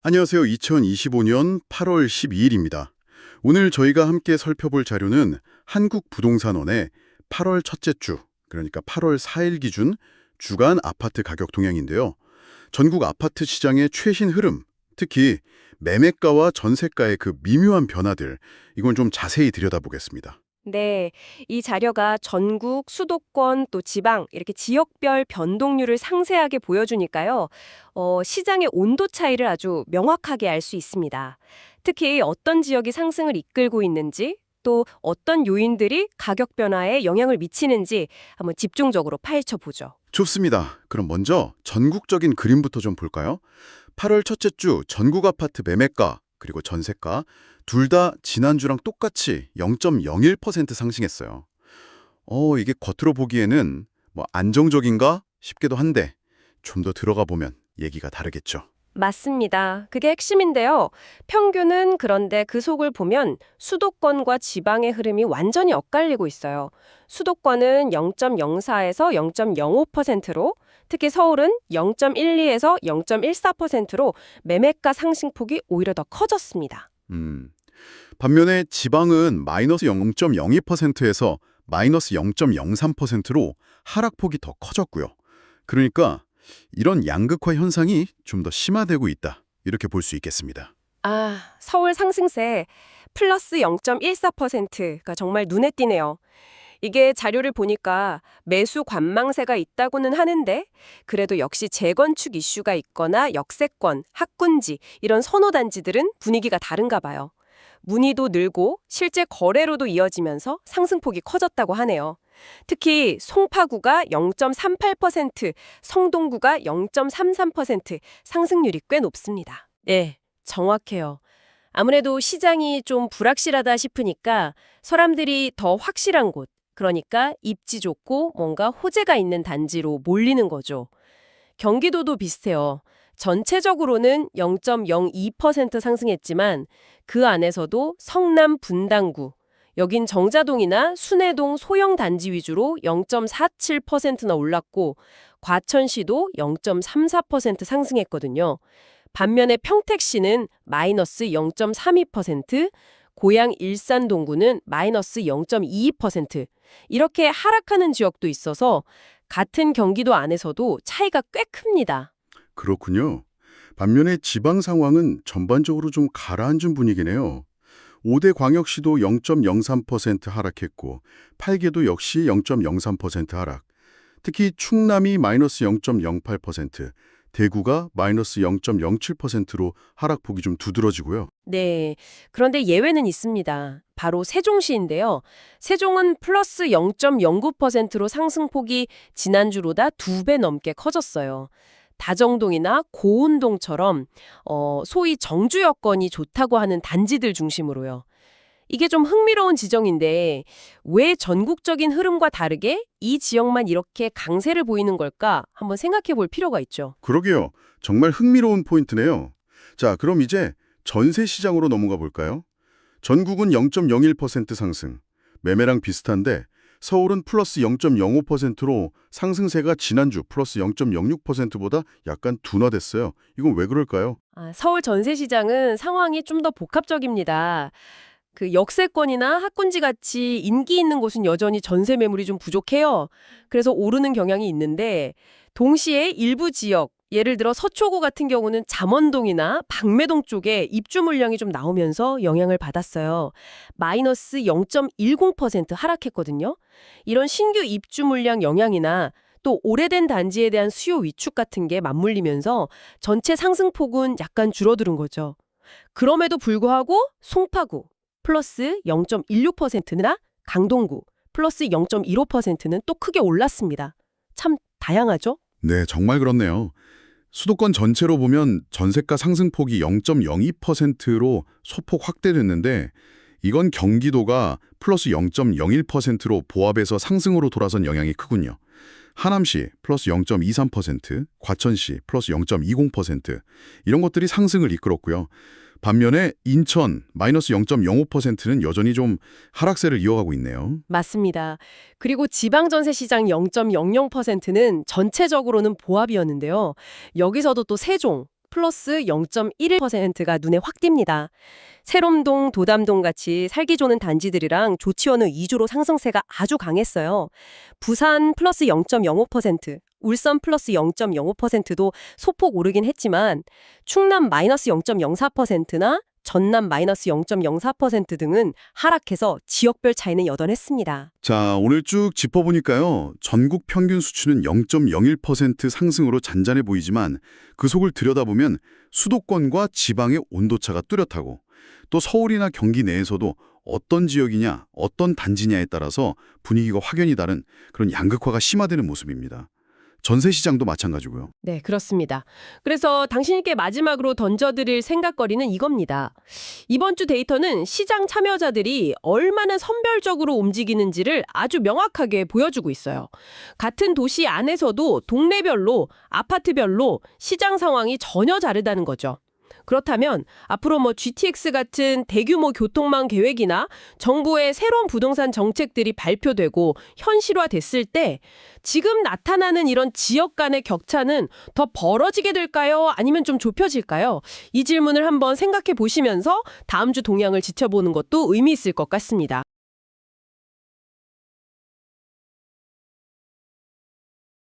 안녕하세요. 2025년 8월 12일입니다. 오늘 저희가 함께 살펴볼 자료는 한국부동산원의 8월 첫째 주, 그러니까 8월 4일 기준 주간 아파트 가격 동향인데요. 전국 아파트 시장의 최신 흐름, 특히 매매가와 전세가의 그 미묘한 변화들, 이건 좀 자세히 들여다보겠습니다. 네, 이 자료가 전국, 수도권, 또 지방 이렇게 지역별 변동률을 상세하게 보여주니까요. 시장의 온도 차이를 아주 명확하게 알 수 있습니다. 특히 어떤 지역이 상승을 이끌고 있는지, 또 어떤 요인들이 가격 변화에 영향을 미치는지 한번 집중적으로 파헤쳐 보죠. 좋습니다. 그럼 먼저 전국적인 그림부터 좀 볼까요? 8월 첫째 주 전국 아파트 매매가 그리고 전세가 둘 다 지난주랑 똑같이 0.01% 상승했어요. 이게 겉으로 보기에는 뭐 안정적인가 싶기도 한데 좀 더 들어가 보면 얘기가 다르겠죠. 맞습니다. 그게 핵심인데요. 평균은 그런데 그 속을 보면 수도권과 지방의 흐름이 완전히 엇갈리고 있어요. 수도권은 0.04에서 0.05%로, 특히 서울은 0.12에서 0.14%로 매매가 상승폭이 오히려 더 커졌습니다. 반면에 지방은 마이너스 0.02%에서 마이너스 0.03%로 하락폭이 더 커졌고요. 그러니까 이런 양극화 현상이 좀 더 심화되고 있다. 이렇게 볼 수 있겠습니다. 서울 상승세 플러스 0.14%가 정말 눈에 띄네요. 이게 자료를 보니까 매수 관망세가 있다고는 하는데 그래도 역시 재건축 이슈가 있거나 역세권, 학군지 이런 선호단지들은 분위기가 다른가 봐요. 문의도 늘고 실제 거래로도 이어지면서 상승폭이 커졌다고 하네요. 특히 송파구가 0.38%, 성동구가 0.33% 상승률이 꽤 높습니다. 네, 정확해요. 아무래도 시장이 좀 불확실하다 싶으니까 사람들이 더 확실한 곳, 그러니까 입지 좋고 뭔가 호재가 있는 단지로 몰리는 거죠. 경기도도 비슷해요. 전체적으로는 0.02% 상승했지만 그 안에서도 성남 분당구, 여긴 정자동이나 순회동 소형 단지 위주로 0.47%나 올랐고 과천시도 0.34% 상승했거든요. 반면에 평택시는 마이너스 0.32%, 고양 일산 동구는 마이너스 0.22%, 이렇게 하락하는 지역도 있어서 같은 경기도 안에서도 차이가 꽤 큽니다. 그렇군요. 반면에 지방 상황은 전반적으로 좀 가라앉은 분위기네요. 5대 광역시도 0.03% 하락했고 8개도 역시 0.03% 하락. 특히 충남이 마이너스 0.08%, 대구가 마이너스 0.07%로 하락폭이 좀 두드러지고요. 네, 그런데 예외는 있습니다. 바로 세종시인데요. 세종은 플러스 0.09%로 상승폭이 지난주보다 2배 넘게 커졌어요. 다정동이나 고운동처럼 소위 정주 여건이 좋다고 하는 단지들 중심으로요. 이게 좀 흥미로운 지정인데 왜 전국적인 흐름과 다르게 이 지역만 이렇게 강세를 보이는 걸까 한번 생각해 볼 필요가 있죠. 그러게요. 정말 흥미로운 포인트네요. 자, 그럼 이제 전세 시장으로 넘어가 볼까요? 전국은 0.01% 상승, 매매랑 비슷한데 서울은 플러스 0.05%로 상승세가 지난주 플러스 0.06%보다 약간 둔화됐어요. 이건 왜 그럴까요? 서울 전세 시장은 상황이 좀 더 복합적입니다. 그 역세권이나 학군지 같이 인기 있는 곳은 여전히 전세 매물이 좀 부족해요. 그래서 오르는 경향이 있는데 동시에 일부 지역, 예를 들어 서초구 같은 경우는 잠원동이나 방매동 쪽에 입주 물량이 좀 나오면서 영향을 받았어요. 마이너스 0.10% 하락했거든요. 이런 신규 입주 물량 영향이나 또 오래된 단지에 대한 수요 위축 같은 게 맞물리면서 전체 상승폭은 약간 줄어드는 거죠. 그럼에도 불구하고 송파구 플러스 0.16%나 강동구 플러스 0.15%는 또 크게 올랐습니다. 참 다양하죠? 네, 정말 그렇네요. 수도권 전체로 보면 전세가 상승폭이 0.02%로 소폭 확대됐는데 이건 경기도가 플러스 0.01%로 보합해서 상승으로 돌아선 영향이 크군요. 하남시 플러스 0.23%, 과천시 플러스 0.20% 이런 것들이 상승을 이끌었고요. 반면에 인천 마이너스 0.05%는 여전히 좀 하락세를 이어가고 있네요. 맞습니다. 그리고 지방전세 시장 0.00%는 전체적으로는 보합이었는데요. 여기서도 또 세종, 플러스 0.1%가 눈에 확 띕니다. 세롬동, 도담동 같이 살기 좋은 단지들이랑 조치원의 위주로 상승세가 아주 강했어요. 부산 플러스 0.05%, 울산 플러스 0.05%도 소폭 오르긴 했지만 충남 마이너스 0.04%나 전남 마이너스 0.04% 등은 하락해서 지역별 차이는 여전했습니다. 자, 오늘 쭉 짚어보니까요. 전국 평균 수치는 0.01% 상승으로 잔잔해 보이지만 그 속을 들여다보면 수도권과 지방의 온도차가 뚜렷하고 또 서울이나 경기 내에서도 어떤 지역이냐, 어떤 단지냐에 따라서 분위기가 확연히 다른 그런 양극화가 심화되는 모습입니다. 전세 시장도 마찬가지고요. 네, 그렇습니다. 그래서 당신께 마지막으로 던져드릴 생각거리는 이겁니다. 이번 주 데이터는 시장 참여자들이 얼마나 선별적으로 움직이는지를 아주 명확하게 보여주고 있어요. 같은 도시 안에서도 동네별로, 아파트별로 시장 상황이 전혀 다르다는 거죠. 그렇다면 앞으로 GTX 같은 대규모 교통망 계획이나 정부의 새로운 부동산 정책들이 발표되고 현실화됐을 때 지금 나타나는 이런 지역 간의 격차는 더 벌어지게 될까요? 아니면 좀 좁혀질까요? 이 질문을 한번 생각해 보시면서 다음 주 동향을 지켜보는 것도 의미 있을 것 같습니다.